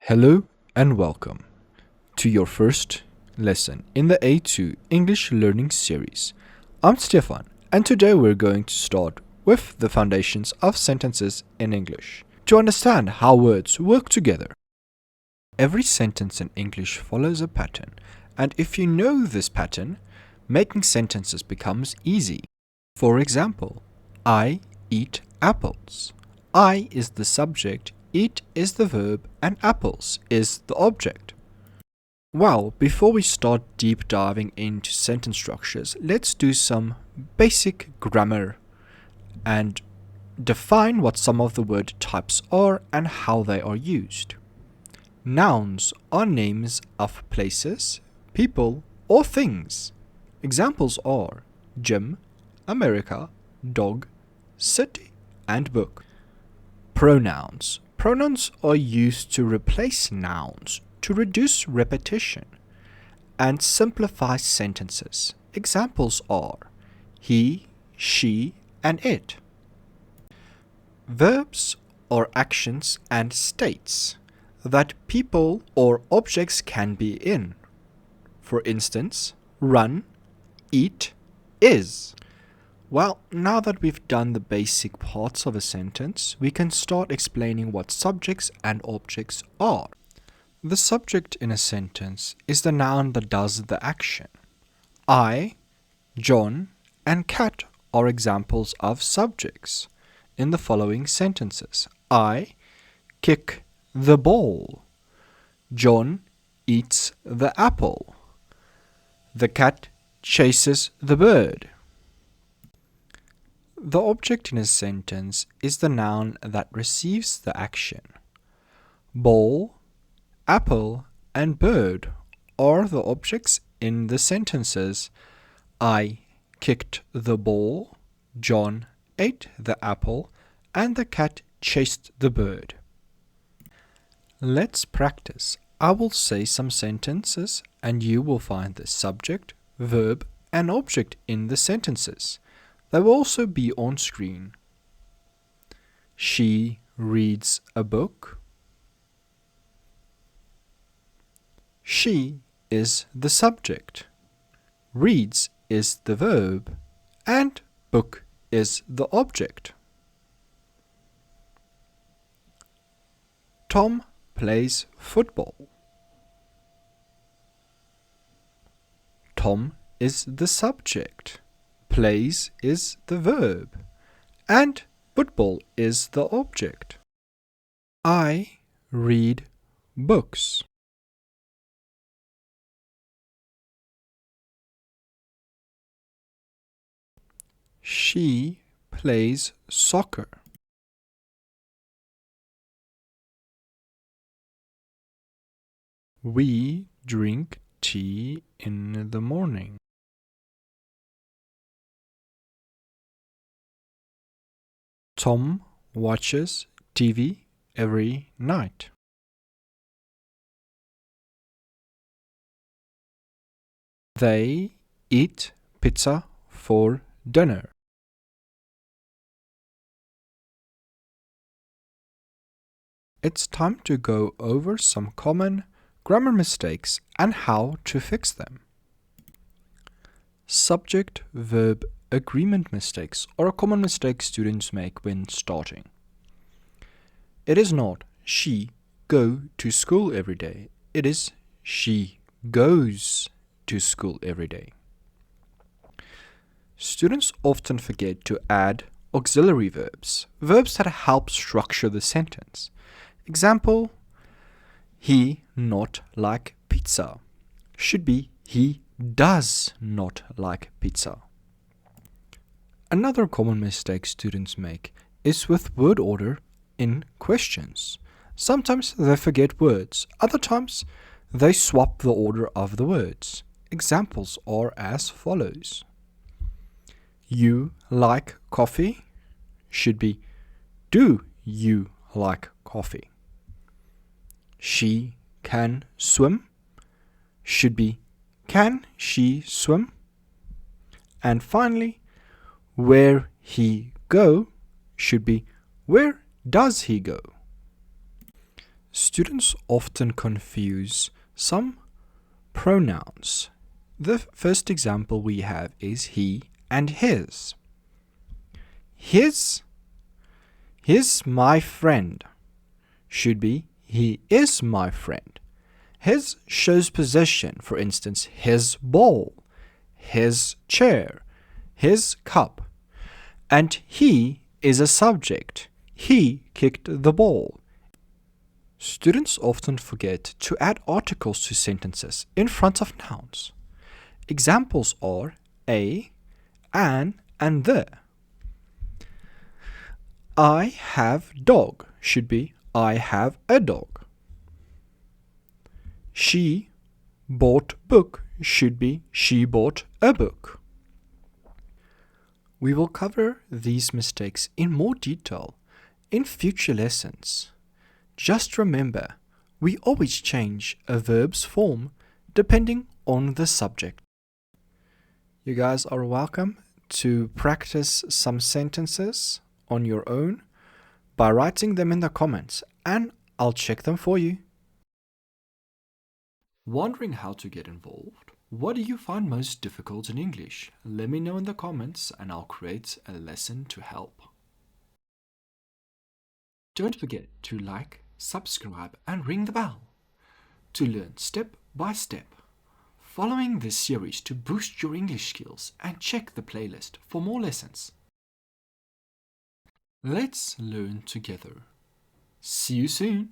Hello and welcome to your first lesson in the A2 English Learning Series. I'm Stefan, and today we're going to start with the foundations of sentences in English to understand how words work together. Every sentence in English follows a pattern, and if you know this pattern, making sentences becomes easy. For example, I eat apples. I is the subject, eat is the verb, and apples is the object. Well, before we start deep diving into sentence structures, let's do some basic grammar and define what some of the word types are and how they are used. Nouns are names of places, people, or things. Examples are gym, America, dog, city, and book. Pronouns. Pronouns are used to replace nouns, to reduce repetition, and simplify sentences. Examples are he, she, and it. Verbs are actions and states that people or objects can be in. For instance, run, eat, is. Well, now that we've done the basic parts of a sentence, we can start explaining what subjects and objects are. The subject in a sentence is the noun that does the action. I, John, and cat are examples of subjects in the following sentences. I kick the ball. John eats the apple. The cat chases the bird. The object in a sentence is the noun that receives the action. Ball, apple, and bird are the objects in the sentences. I kicked the ball, John ate the apple, and the cat chased the bird. Let's practice. I will say some sentences and you will find the subject, verb, and object in the sentences. They will also be on screen. She reads a book. She is the subject. Reads is the verb. And book is the object. Tom plays football. Tom is the subject. Plays is the verb, and football is the object. I read books. She plays soccer. We drink tea in the morning. Tom watches TV every night. They eat pizza for dinner. It's time to go over some common grammar mistakes and how to fix them. Subject-verb agreement mistakes are a common mistake students make when starting. It is not she go to school every day. It is she goes to school every day. Students often forget to add auxiliary verbs, verbs that help structure the sentence. Example, he not like pizza should be he does not like pizza. Another common mistake students make is with word order in questions. Sometimes they forget words, other times they swap the order of the words. Examples are as follows. You like coffee should be do you like coffee? She can swim should be can she swim? And finally, where he go should be where does he go? Students often confuse some pronouns. The first example we have is he and his. His my friend should be he is my friend. His shows possession, for instance, his ball, his chair, his cup. And he is a subject. He kicked the ball. Students often forget to add articles to sentences in front of nouns. Examples are a, an, and the. I have dog should be I have a dog. She bought book should be she bought a book. We will cover these mistakes in more detail in future lessons. Just remember, we always change a verb's form depending on the subject. You guys are welcome to practice some sentences on your own by writing them in the comments, and I'll check them for you. Wondering how to get involved? What do you find most difficult in English? Let me know in the comments and I'll create a lesson to help. Don't forget to like, subscribe and ring the bell to learn step by step following this series to boost your English skills, and check the playlist for more lessons. Let's learn together. See you soon.